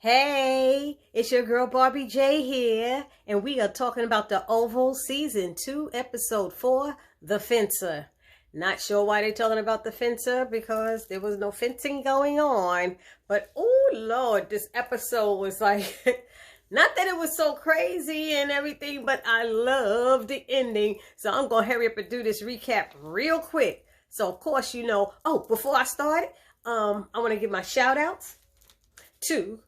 Hey, it's your girl Barbie J here, and we are talking about The Oval Season 2, Episode 4, The Fencer. Not sure why they're talking about The Fencer, because there was no fencing going on. But, oh Lord, this episode was like, not that it was so crazy and everything, but I love the ending. So I'm going to hurry up and do this recap real quick. So, of course, before I start, I want to give my shout outs to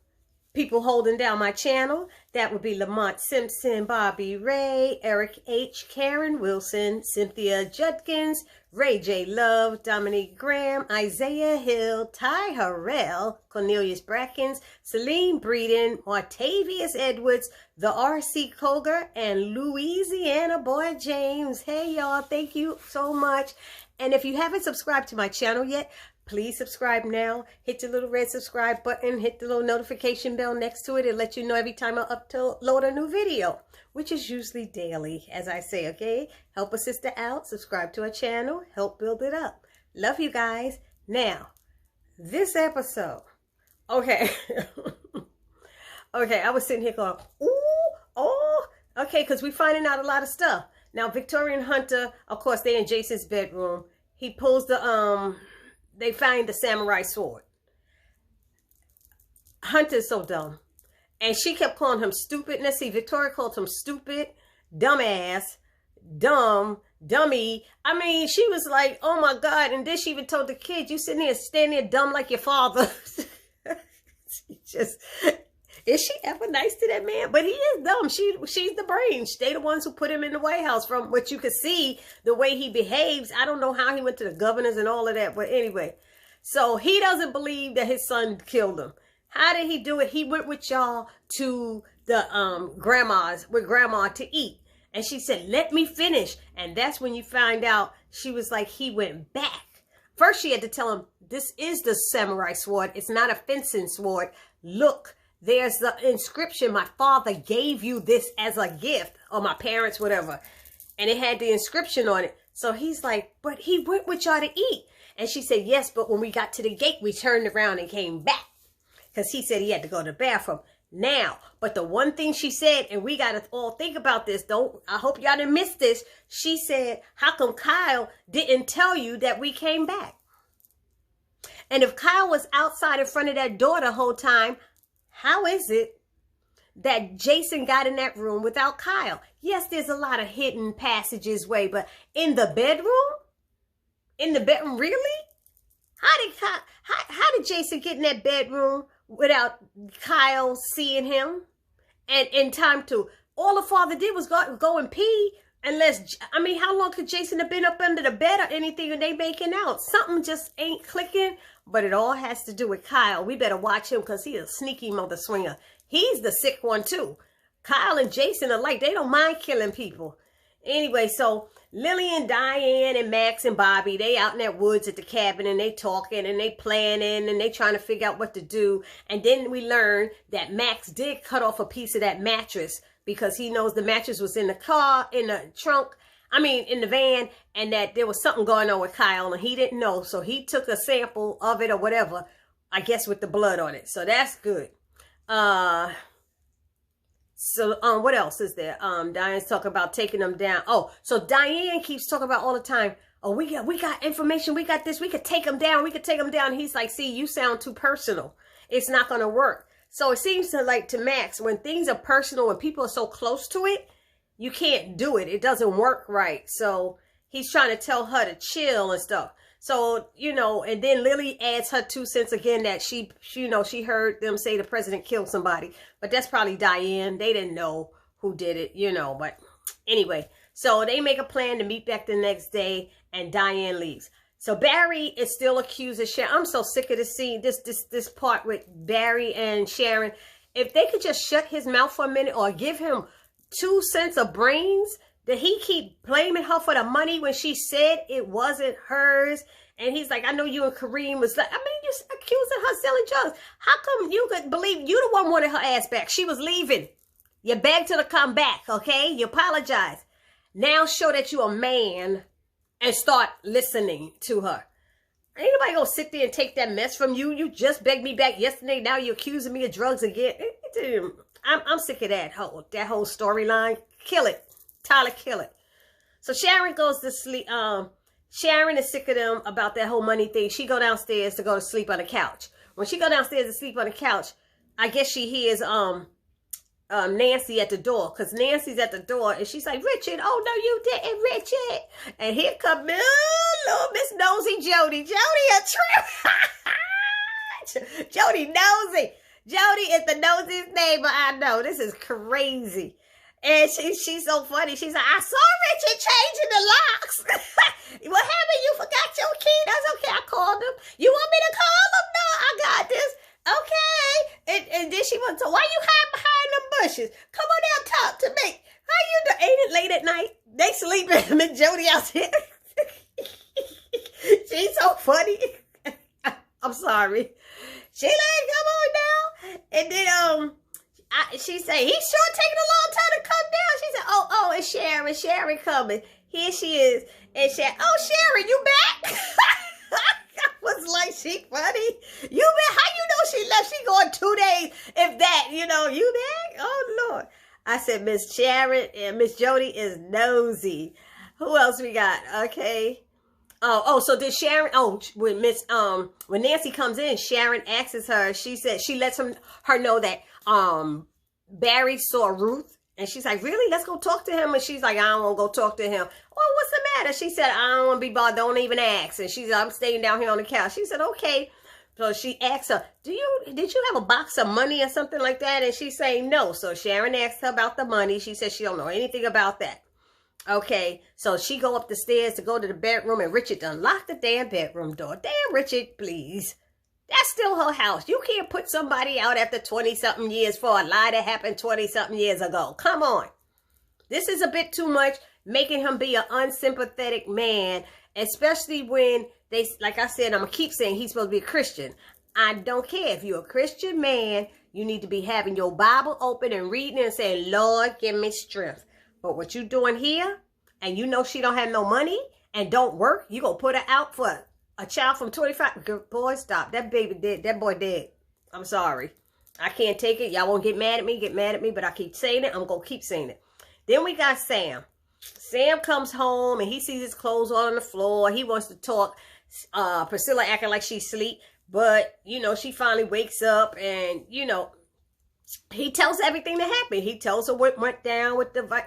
people holding down my channel. That would be Lamont Simpson, Bobby Ray, Eric H., Karen Wilson, Cynthia Judkins, Ray J. Love, Dominique Graham, Isaiah Hill, Ty Harrell, Cornelius Brackens, Celine Breeden, Martavius Edwards, the R.C. Koger, and Louisiana Boy James. Hey, y'all. Thank you so much. And if you haven't subscribed to my channel yet, please subscribe now. Hit the little red subscribe button. Hit the little notification bell next to it. It'll let you know every time I upload a new video, which is usually daily, as I say, okay? Help a sister out. Subscribe to our channel. Help build it up. Love you guys. Now, this episode. Okay. Okay, I was sitting here going, ooh, oh. Okay, because we're finding out a lot of stuff. Now, Victoria and Hunter, of course, they're in Jason's bedroom. He pulls they find the samurai sword. Hunter's so dumb. And she kept calling him stupid. Let's see, Victoria called him stupid, dumbass, dumb, dummy. I mean, she was like, oh my God. And then she even told the kid, you sitting there, standing there dumb like your father. Is she ever nice to that man? But he is dumb. She's the brains. They the ones who put him in the White House. From what you could see, the way he behaves. I don't know how he went to the governors and all of that. But anyway, so he doesn't believe that his son killed him. How did he do it? He went with y'all to the grandma to eat. And she said, let me finish. And that's when you find out she was like, he went back. First, she had to tell him, this is the samurai sword. It's not a fencing sword. Look. There's the inscription, my father gave you this as a gift, or my parents, whatever. And it had the inscription on it. So he's like, but he went with y'all to eat. And she said, yes, but when we got to the gate, we turned around and came back. Because he said he had to go to the bathroom. Now, but the one thing she said, and we got to all think about this, I hope y'all didn't miss this. She said, how come Kyle didn't tell you that we came back? And if Kyle was outside in front of that door the whole time, how is it that Jason got in that room without Kyle? Yes, there's a lot of hidden passages but in the bedroom? Really? How did Jason get in that bedroom without Kyle seeing him? And in time to, all the father did was go and pee. How long could Jason have been up under the bed or anything and they making out? Something just ain't clicking. But it all has to do with Kyle. We better watch him because he's a sneaky mother swinger. He's the sick one too. Kyle and Jason are like, they don't mind killing people. Anyway, so Lily and Diane and Max and Bobby, they out in that woods at the cabin and they talking and they planning and they trying to figure out what to do. And then we learn that Max did cut off a piece of that mattress because he knows the mattress was in the car, in the van, and that there was something going on with Kyle and he didn't know. So he took a sample of it or whatever, I guess with the blood on it. So that's good. What else is there? Diane's talking about taking them down. Oh, so Diane keeps talking about all the time, oh, we got information. We got this. We could take them down. We could take them down. He's like, see, you sound too personal. It's not going to work. So it seems to Max, when things are personal, when people are so close to it, you can't do it. It doesn't work right. So he's trying to tell her to chill and stuff. So, and then Lily adds her 2 cents again that she heard them say the president killed somebody. But that's probably Diane. They didn't know who did it, But anyway, so they make a plan to meet back the next day and Diane leaves. So Barry is still accusing Sharon. I'm so sick of this scene, this part with Barry and Sharon. If they could just shut his mouth for a minute or give him 2 cents of brains, that he keep blaming her for the money when she said it wasn't hers. And he's like, I know you and Kareem was like, you're accusing her selling drugs. How come you could believe you the one wanted her ass back? She was leaving. You begged her to come back, okay? You apologize. Now show that you're a man and start listening to her. Ain't nobody gonna sit there and take that mess from you. You just begged me back yesterday. Now you're accusing me of drugs again. I'm sick of that whole storyline. Kill it. Tyler, kill it. So Sharon goes to sleep. Sharon is sick of them about that whole money thing. She go downstairs to go to sleep on the couch. When she go downstairs to sleep on the couch, I guess she hears Nancy at the door, because Nancy's at the door and she's like, Richard, oh no you didn't, Richard. And here come little Miss Nosy Jody. Jody a trip. Jody nosy. Jody is the nosiest neighbor I know. This is crazy. And she's so funny. She's like, I saw Richard changing the locks. What happened? You forgot your key? That's okay. I called him. You want me to call him? No, I got this. Okay. And then she went to, why you hide behind them bushes? Come on down, talk to me. How you doing? Ain't it late at night? They sleeping. Miss Jody out here. She's so funny. I'm sorry. She like, come on down. And then she say, he's sure taking a long time to come down. She said, oh, it's Sharon. Sharon coming. Here she is. And Sharon, oh, Sharon, you back? I was like, she funny. You back? How you know she left? She going 2 days. If that, you back? Oh, Lord. I said, Miss Sharon and Miss Jody is nosy. Who else we got? Okay. So did Sharon, when Nancy comes in, Sharon asks her, she said, she lets her know that, Barry saw Ruth, and she's like, really? Let's go talk to him. And she's like, I don't want to go talk to him. Oh, what's the matter? She said, I don't want to be bothered. Don't even ask. And she's like, I'm staying down here on the couch. She said, okay. So she asks her, did you have a box of money or something like that? And she's saying no. So Sharon asked her about the money. She said she don't know anything about that. Okay, so she go up the stairs to go to the bedroom, and Richard done locked the damn bedroom door. Damn, Richard, please. That's still her house. You can't put somebody out after 20-something years for a lie that happened 20-something years ago. Come on. This is a bit too much, making him be an unsympathetic man, especially when they, like I said, I'm going to keep saying he's supposed to be a Christian. I don't care. If you're a Christian man, you need to be having your Bible open and reading and saying, Lord, give me strength. But what you doing here, and you know she don't have no money and don't work, you gonna put her out for a child from 25? Boy, stop. That baby dead. That boy dead. I'm sorry. I can't take it. Y'all won't get mad at me, but I keep saying it. I'm gonna keep saying it. Then we got Sam. Sam comes home and he sees his clothes all on the floor. He wants to talk. Priscilla acting like she's asleep, but she finally wakes up and he tells everything that happened. He tells her what went down with the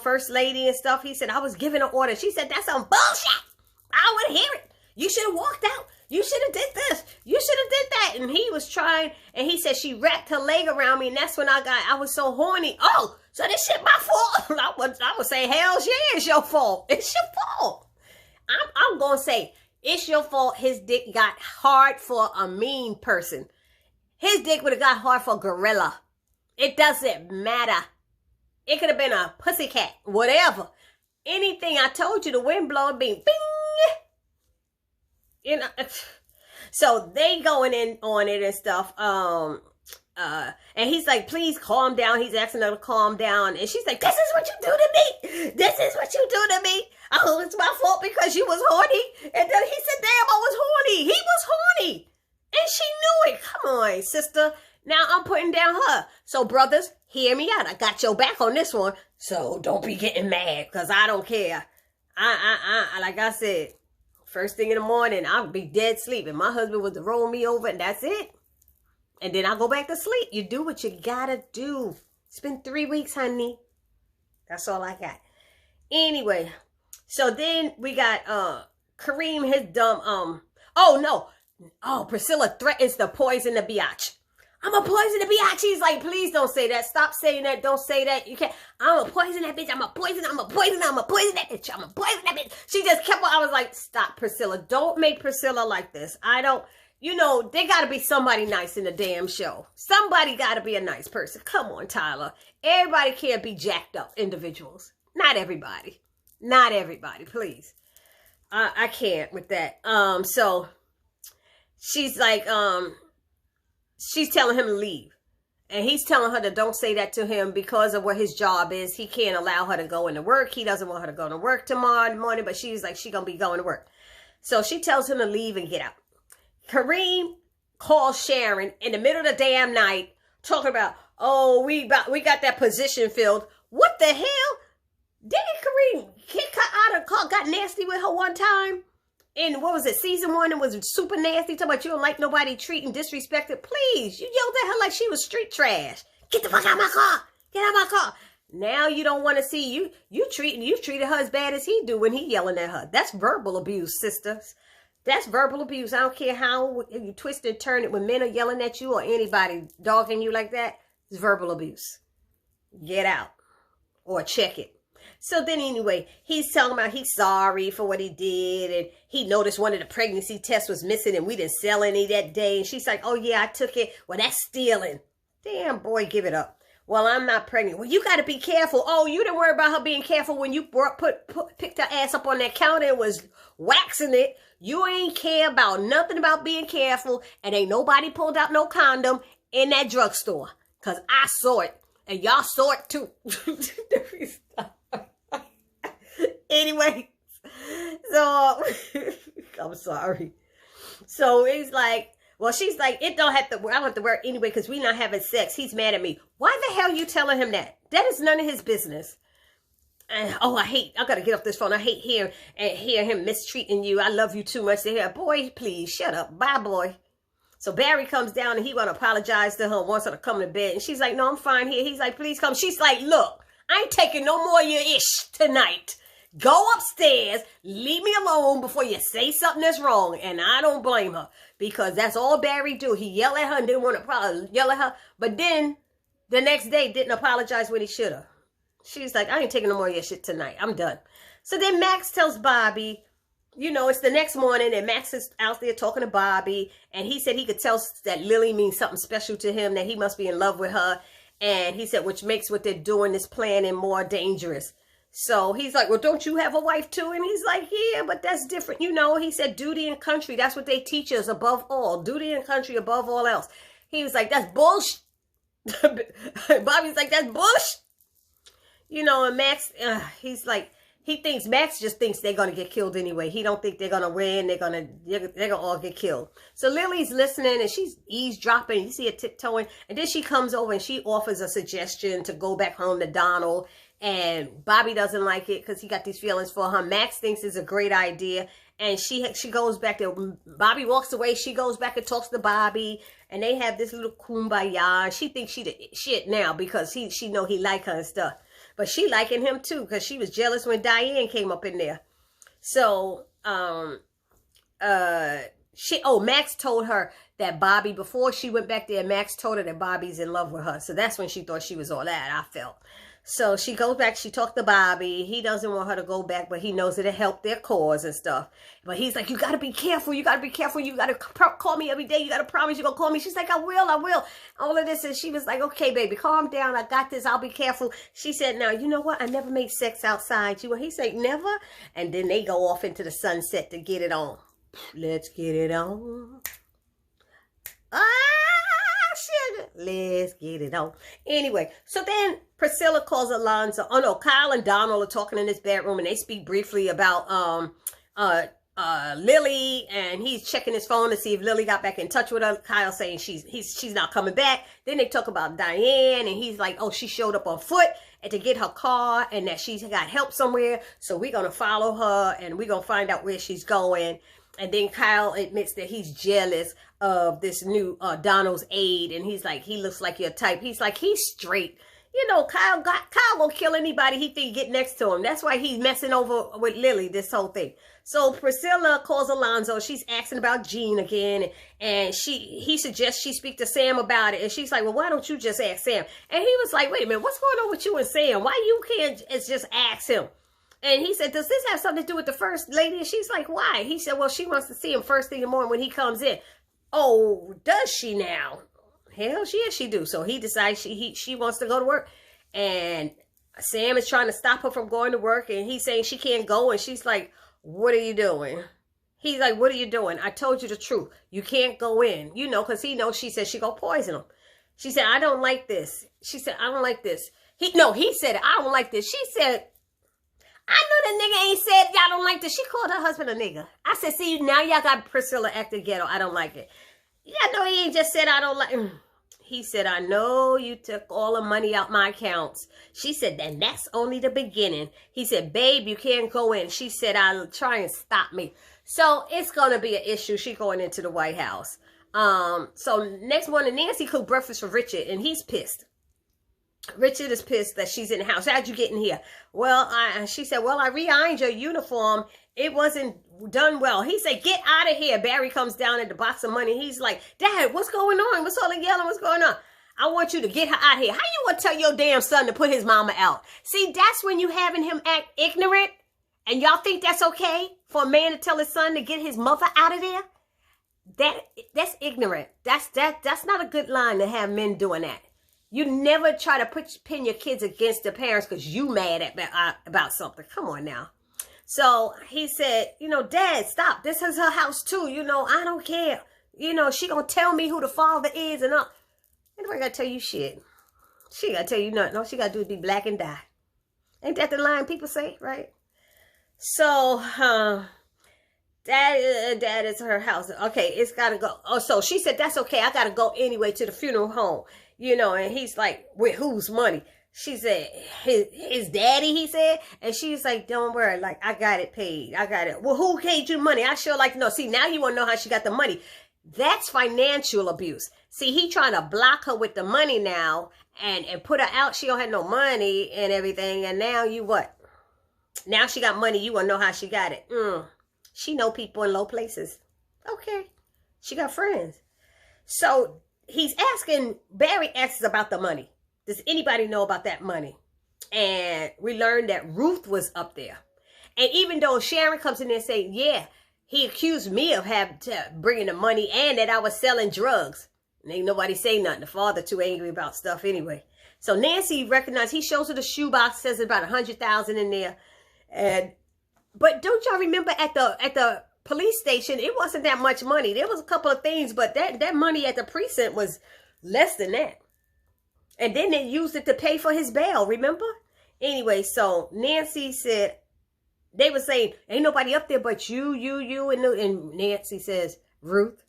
first lady and stuff. He said, I was giving an order. She said, that's some bullshit. I don't want to hear it. You should have walked out. You should have did this. You should have did that. And he was trying, and he said she wrapped her leg around me, and that's when I was so horny. Oh, so this shit my fault? I would say, hell yeah, it's your fault. It's your fault. I'm going to say, it's your fault his dick got hard for a mean person. His dick would have got hard for a gorilla. It doesn't matter. It could have been a pussycat, whatever. Anything. I told you, the wind blowing, bing, bing. So they going in on it and stuff. And he's like, please calm down. He's asking her to calm down. And she's like, this is what you do to me. This is what you do to me. Oh, it's my fault because you was horny. And then he said, damn, I was horny. He was horny. And she knew it. Come on, sister. Now I'm putting down her. So, brothers, hear me out. I got your back on this one. So don't be getting mad because I don't care. Like I said, first thing in the morning, I'll be dead sleep. And my husband was to roll me over and that's it. And then I'll go back to sleep. You do what you gotta do. It's been 3 weeks, honey. That's all I got. Anyway, so then we got Kareem, his dumb, Priscilla threatens to poison the biatch. I'm gonna poison the biatch. He's like, please don't say that. Stop saying that. Don't say that. You can't. I'm gonna poison that bitch. I'm gonna poison that bitch. She just kept on. I was like, stop, Priscilla. Don't make Priscilla like this. I don't, there gotta be somebody nice in the damn show. Somebody gotta be a nice person. Come on, Tyler. Everybody can't be jacked up individuals. Not everybody. Not everybody, please. I can't with that. So she's like, she's telling him to leave. And he's telling her to don't say that to him because of what his job is. He can't allow her to go into work. He doesn't want her to go to work tomorrow morning, but she's like, she's going to be going to work. So she tells him to leave and get out. Kareem calls Sharon in the middle of the damn night, talking about, oh, we got that position filled. What the hell? Didn't Kareem kick her out of the car, got nasty with her one time? In, what was it, season 1, it was super nasty, talking about you don't like nobody treating disrespected. Please, you yelled at her like she was street trash. Get the fuck out of my car. Get out of my car. Now you don't want to see you've treated her as bad as he do when he yelling at her. That's verbal abuse, sisters. That's verbal abuse. I don't care how you twist and turn it when men are yelling at you or anybody dogging you like that. It's verbal abuse. Get out or check it. So then anyway, he's talking about he's sorry for what he did. And he noticed one of the pregnancy tests was missing and we didn't sell any that day. And she's like, oh yeah, I took it. Well, that's stealing. Damn, boy, give it up. Well, I'm not pregnant. Well, you got to be careful. Oh, you didn't worry about her being careful when you picked her ass up on that counter and was waxing it. You ain't care about nothing about being careful. And ain't nobody pulled out no condom in that drugstore. Because I saw it. And y'all saw it too. Anyway, so I'm sorry. So he's like, well, she's like, I don't have to wear it anyway because we're not having sex. He's mad at me. Why the hell are you telling him that? That is none of his business. And, oh, I gotta get off this phone. I hate hear him mistreating you. I love you too much to hear. Boy, please shut up. Bye, boy. So Barry comes down and he want to apologize to her, wants her to come to bed. And she's like, no, I'm fine here. He's like, please come. She's like, look, I ain't taking no more of your ish tonight. Go upstairs, leave me alone before you say something that's wrong. And I don't blame her because that's all Barry do. He yelled at her and didn't want to yell at her. But then the next day didn't apologize when he should have. She's like, I ain't taking no more of your shit tonight. I'm done. So then Max tells Bobby, you know, it's the next morning and Max is out there talking to Bobby. And he said he could tell that Lily means something special to him, that he must be in love with her. And he said, which makes what they're doing, this planning, more dangerous. So he's like, well, don't you have a wife too? And he's like, yeah, but that's different. You know, he said duty and country. That's what they teach us above all. Duty and country above all else. He was like, that's bullshit. Bobby's like, that's bullshit. You know, and Max, he's like, Max just thinks they're going to get killed anyway. He don't think they're going to win. They're going to all get killed. So Lily's listening and she's eavesdropping. You see her tiptoeing. And then she comes over and she offers a suggestion to go back home to Donald. And Bobby doesn't like it because he got these feelings for her. Max thinks it's a great idea. And she goes back there. Bobby walks away. She goes back and talks to Bobby. And they have this little kumbaya. She thinks she the shit now because she know he like her and stuff. But she liking him too because she was jealous when Diane came up in there. So, Max told her that Bobby, before she went back there, Max told her that Bobby's in love with her. So that's when she thought she was all that, I felt. So she goes back, she talked to Bobby. He doesn't want her to go back, but he knows it'll help their cause and stuff. But he's like, you got to be careful. You got to be careful. You got to call me every day. You got to promise you're going to call me. She's like, I will. All of this. And she was like, okay, baby, calm down. I got this. I'll be careful. She said, now, you know what? I never made sex outside you. And he said, never. And then they go off into the sunset to get it on. Let's get it on. Sugar. Let's get it on. Anyway, so then Priscilla calls Alonzo. Oh no, Kyle and Donald are talking in his bedroom and they speak briefly about Lily, and he's checking his phone to see if Lily got back in touch with her. Kyle saying she's not coming back. Then they talk about Diane and he's like, oh, she showed up on foot and to get her car and that she's got help somewhere. So we're gonna follow her and we're gonna find out where she's going. And then Kyle admits that he's jealous of this new Donald's aide. And he's like, he looks like your type. He's like, he's straight. You know, Kyle will kill anybody he think get next to him. That's why he's messing over with Lily, this whole thing. So Priscilla calls Alonzo. She's asking about Jean again. And he suggests she speak to Sam about it. And she's like, well, why don't you just ask Sam? And he was like, wait a minute, what's going on with you and Sam? Why you can't just ask him? And he said, does this have something to do with the first lady? And she's like, why? He said, well, she wants to see him first thing in the morning when he comes in. Oh, does she now? Hell, yes, she do. So he decides she wants to go to work. And Sam is trying to stop her from going to work. And he's saying she can't go. And she's like, what are you doing? He's like, what are you doing? I told you the truth. You can't go in. You know, because he knows she said she gonna poison him. She said, I don't like this. She said, I don't like this. He said, I don't like this. She said, I know the nigga ain't said y'all don't like this. She called her husband a nigga. I said, see, now y'all got Priscilla acting ghetto. I don't like it. Yeah, no, he ain't just said I don't like. He said, I know you took all the money out my accounts. She said, then that's only the beginning. He said, babe, you can't go in. She said, I'll try and stop me. So it's going to be an issue. She going into the White House. So next morning, Nancy cooked breakfast for Richard, and he's pissed. Richard is pissed that she's in the house. How'd you get in here? Well, she said, well, I re-ironed your uniform. It wasn't done well. He said, get out of here. Barry comes down at the box of money. He's like, Dad, what's going on? What's all the yelling? What's going on? I want you to get her out of here. How you want to tell your damn son to put his mama out? See, that's when you having him act ignorant. And y'all think that's okay for a man to tell his son to get his mother out of there? That's ignorant. That's not a good line to have men doing that. You never try to pin your kids against their parents because you mad about something. Come on now. So he said, you know, Dad, stop. This is her house too. You know, I don't care. You know, she gonna tell me who the father is and all. Anybody gotta tell you shit. She gotta tell you nothing. All she gotta do is be black and die. Ain't that the line people say, right? So, Dad is her house. Okay, it's gotta go. Oh, so she said, that's okay. I gotta go anyway to the funeral home. You know, and he's like, with whose money? She said, his daddy, he said. And she's like, don't worry. Like, I got it paid. I got it. Well, who paid you money? I sure like to know. See, now you want to know how she got the money. That's financial abuse. See, he trying to block her with the money now and put her out. She don't have no money and everything. And now you what? Now she got money. You want to know how she got it. She know people in low places. Okay. She got friends. So he's asking, Barry asks about the money. Does anybody know about that money? And we learned that Ruth was up there. And even though Sharon comes in there saying, yeah, he accused me of bringing the money and that I was selling drugs. And ain't nobody say nothing. The father too angry about stuff anyway. So Nancy recognized, he shows her the shoebox, says about 100,000 in there. But don't y'all remember at the police station, it wasn't that much money. There was a couple of things, but that money at the precinct was less than that. And then they used it to pay for his bail, remember? Anyway, so Nancy said, they were saying, ain't nobody up there but you, and Nancy says, Ruth?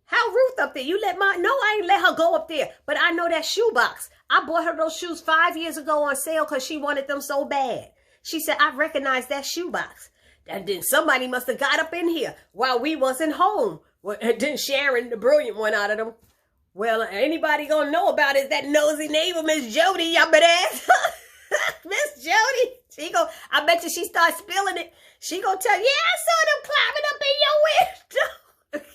How Ruth up there? You let no, I ain't let her go up there. But I know that shoebox. I bought her those shoes 5 years ago on sale because she wanted them so bad. She said, I recognize that shoebox. And then somebody must have got up in here while we wasn't home. Well, then Sharon, the brilliant one out of them. Well, anybody gonna know about is that nosy neighbor, Miss Jody. Y'all better ask Miss Jody. I bet you she starts spilling it. She gonna tell you, yeah, I saw them climbing up in your window.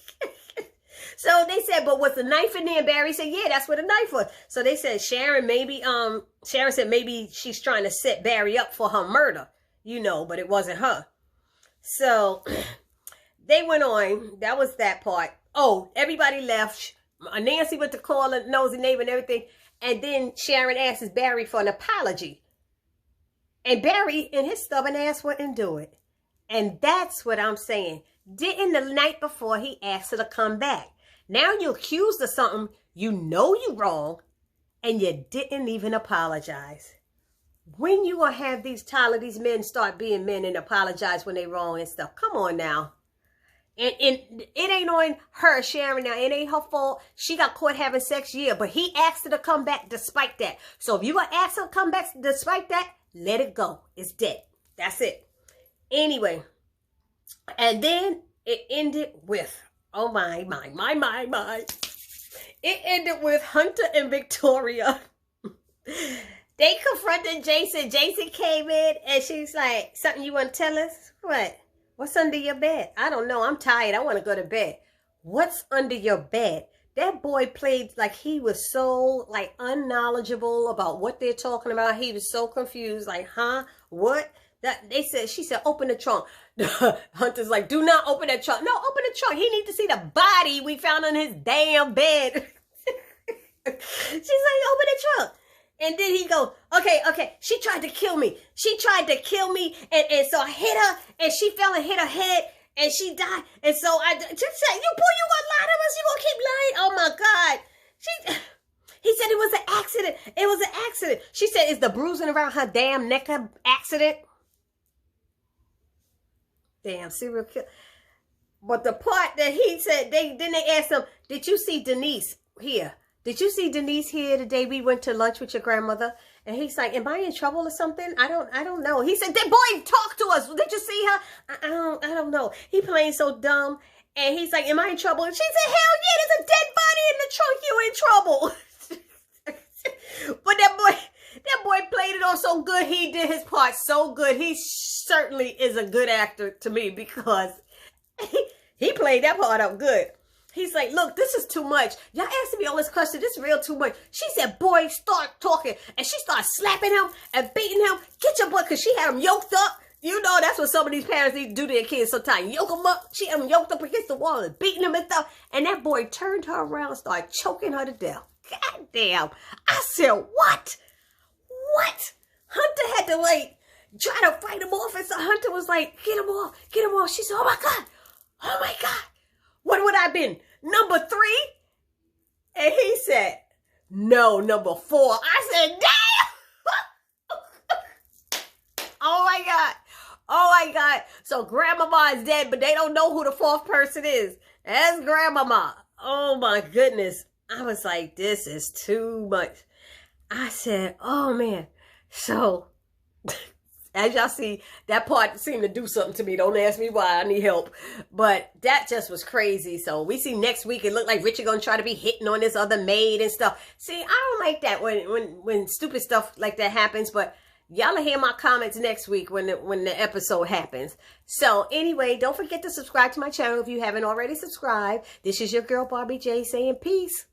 So they said, but was the knife in there? And Barry said, yeah, that's where the knife was. So they said, Sharon said maybe she's trying to set Barry up for her murder, you know, but it wasn't her. So they went on. That was that part. Oh, everybody left. Nancy went to call a nosy neighbor and everything. And then Sharon asks Barry for an apology. And Barry, in his stubborn ass, wouldn't do it. And that's what I'm saying. Didn't the night before he asked her to come back. Now you're accused of something, you know you're wrong, and you didn't even apologize. When you gonna have these men start being men and apologize when they wrong and stuff? Come on now. And it ain't on her, Sharon, now. It ain't her fault. She got caught having sex, yeah, but he asked her to come back despite that. So if you gonna ask her to come back despite that, let it go. It's dead. That's it. Anyway, and then it ended with, oh my. It ended with Hunter and Victoria. They confronted Jason. Jason came in and she's like, something you want to tell us? What? What's under your bed? I don't know. I'm tired. I want to go to bed. What's under your bed? That boy played like he was so like unknowledgeable about what they're talking about. He was so confused. Like, huh? What? She said, open the trunk. Hunter's like, do not open that trunk. No, open the trunk. He needs to see the body we found on his damn bed. She's like, open the trunk. And then he go, okay. She tried to kill me. And so I hit her and she fell and hit her head and she died. And so I just said, you gonna lie to us? You gonna keep lying? Oh my God. He He said it was an accident. It was an accident. She said, is the bruising around her damn neck an accident? Damn, serial killer. But the part that he said, they asked him, did you see Denise here? Did you see Denise here the day we went to lunch with your grandmother? And he's like, am I in trouble or something? I don't know. He said, that boy talked to us. Did you see her? I don't know. He playing so dumb. And he's like, am I in trouble? And she said, hell yeah, there's a dead body in the trunk. You in trouble. But that boy played it off so good. He did his part so good. He certainly is a good actor to me because he played that part up good. He's like, look, this is too much. Y'all asking me all this question. This is real too much. She said, boy, start talking. And she started slapping him and beating him. Get your boy, because she had him yoked up. You know, that's what some of these parents need to do to their kids sometimes. Yoke them up. She had him yoked up against the wall and beating him and stuff. And that boy turned her around and started choking her to death. God damn. I said, what? What? Hunter had to, like, try to fight him off. And so Hunter was like, get him off. Get him off. She said, oh, my God. Oh, my God. What would I have been? Number 3? And he said, no, number 4. I said, damn. Oh, my God. Oh, my God. So grandmama is dead, but they don't know who the 4th person is. That's grandmama. Oh, my goodness. I was like, this is too much. I said, oh, man. So, as y'all see, that part seemed to do something to me. Don't ask me why. I need help. But that just was crazy. So, we see next week, it looked like Richard going to try to be hitting on this other maid and stuff. See, I don't like that when stupid stuff like that happens. But y'all will hear my comments next week when the episode happens. So, anyway, don't forget to subscribe to my channel if you haven't already subscribed. This is your girl, Barbie J, saying peace.